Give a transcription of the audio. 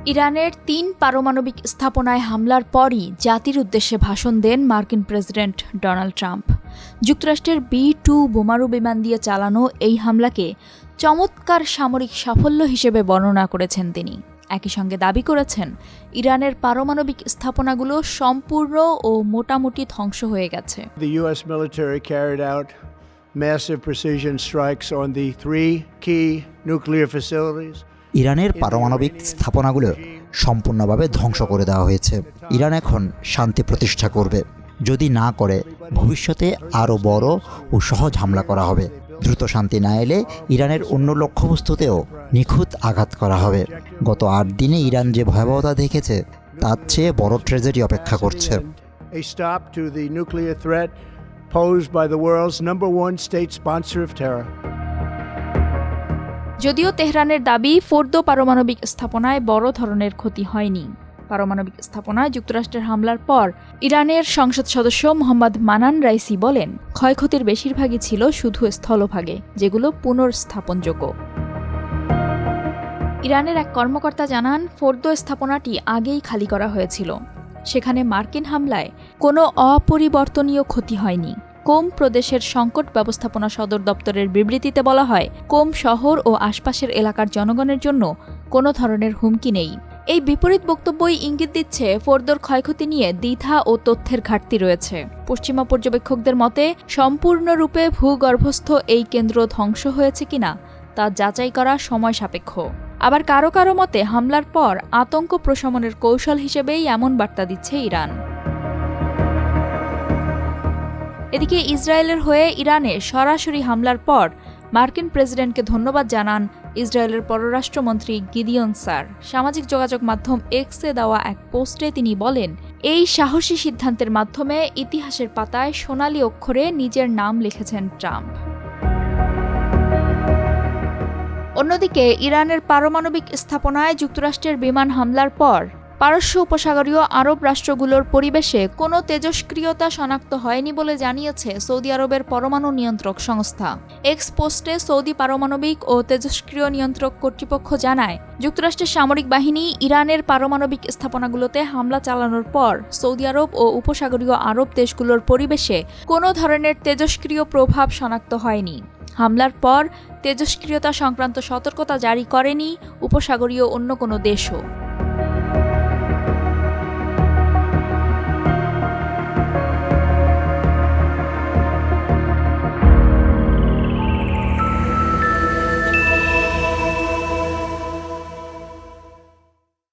ইরানের ৩ পারমাণবিক স্থাপনায় হামলার পরই জাতির উদ্দেশ্যে ভাষণ দেন মার্কিন প্রেসিডেন্ট ডোনাল্ড ট্রাম্প। যুক্তরাষ্ট্রের B-2 বোমারু বিমান দিয়ে চালানো এই হামলাকে চমৎকার সামরিক সাফল্য হিসেবে বর্ণনা করেছেন তিনি। একই সঙ্গে দাবি করেছেন, ইরানের পারমাণবিক স্থাপনাগুলো সম্পূর্ণ ও মোটামুটি ধ্বংস হয়ে গেছে। The US military carried out massive precision strikes on the 3 key nuclear facilities. ইরানের পারমাণবিক স্থাপনাগুলো সম্পূর্ণভাবে ধ্বংস করে দেওয়া হয়েছে। ইরান এখন শান্তি প্রতিষ্ঠা করবে। যদি না করে ভবিষ্যতে আরও বড় ও সহজ হামলা করা হবে। দ্রুত শান্তি না এলে ইরানের অন্য লক্ষ্যবস্তুতেও নিখুঁত আঘাত করা হবে। গত 8 দিনে ইরান যে ভয়াবহতা দেখেছে তার চেয়ে বড় ট্র্যাজেডি অপেক্ষা করছে। A stop to the nuclear threat posed by the world's #1 state sponsor of terror. যদিও তেহরানের দাবি ফোর্দো পারমাণবিক স্থাপনায় বড় ধরনের ক্ষতি হয়নি। পারমাণবিক স্থাপনায় যুক্তরাষ্ট্রের হামলার পর ইরানের সংসদ সদস্য মোহাম্মদ মানান রাইসি বলেন, ক্ষয়ক্ষতির বেশিরভাগই ছিল শুধু স্থলভাগে, যেগুলো পুনর্স্থাপনযোগ্য। ইরানের এক কর্মকর্তা জানান, ফোর্দো স্থাপনাটি আগেই খালি করা হয়েছিল। সেখানে মার্কিন হামলায় কোনো অপরিবর্তনীয় ক্ষতি হয়নি। কোম প্রদেশের সংকট ব্যবস্থাপনা সদর দপ্তরের বিবৃতিতে বলা হয়, কোম শহর ও আশপাশের এলাকার জনগণের জন্য কোনো ধরনের হুমকি নেই। এই বিপরীত বক্তব্যই ইঙ্গিত দিচ্ছে ফোর্দোর ক্ষয়ক্ষতি নিয়ে দ্বিধা ও তথ্যের ঘাটতি রয়েছে। পশ্চিমা পর্যবেক্ষকদের মতে, সম্পূর্ণরূপে ভূগর্ভস্থ এই কেন্দ্র ধ্বংস হয়েছে কিনা তা যাচাই করা সময় সাপেক্ষ। আবার কারো কারো মতে, হামলার পর আতঙ্ক প্রশমনের কৌশল হিসেবেই এমন বার্তা দিচ্ছে ইরান। এদিকে ইসরায়েলের হয়ে ইরানে সরাসরি হামলার পর মার্কিন প্রেসিডেন্টকে ধন্যবাদ জানান ইসরায়েলের পররাষ্ট্রমন্ত্রী গিদিয়ন স্যার। সামাজিক যোগাযোগ মাধ্যম এক্সে দেওয়া এক পোস্টে তিনি বলেন, এই সাহসী সিদ্ধান্তের মাধ্যমে ইতিহাসের পাতায় সোনালী অক্ষরে নিজের নাম লিখেছেন ট্রাম্প। অন্যদিকে ইরানের পারমাণবিক স্থাপনায় যুক্তরাষ্ট্রের বিমান হামলার পর পারস্য উপসাগরীয় আরব রাষ্ট্রগুলোর পরিবেশে কোনো তেজস্ক্রিয়তা শনাক্ত হয়নি বলে জানিয়েছে সৌদি আরবের পরমাণু নিয়ন্ত্রক সংস্থা। এক্স পোস্টে সৌদি পারমাণবিক ও তেজস্ক্রিয় নিয়ন্ত্রক কর্তৃপক্ষ জানায়, যুক্তরাষ্ট্রের সামরিক বাহিনী ইরানের পারমাণবিক স্থাপনাগুলোতে হামলা চালানোর পর সৌদি আরব ও উপসাগরীয় আরব দেশগুলোর পরিবেশে কোনো ধরনের তেজস্ক্রিয় প্রভাব শনাক্ত হয়নি। হামলার পর তেজস্ক্রিয়তা সংক্রান্ত সতর্কতা জারি করেনি উপসাগরীয় অন্য কোনো দেশও।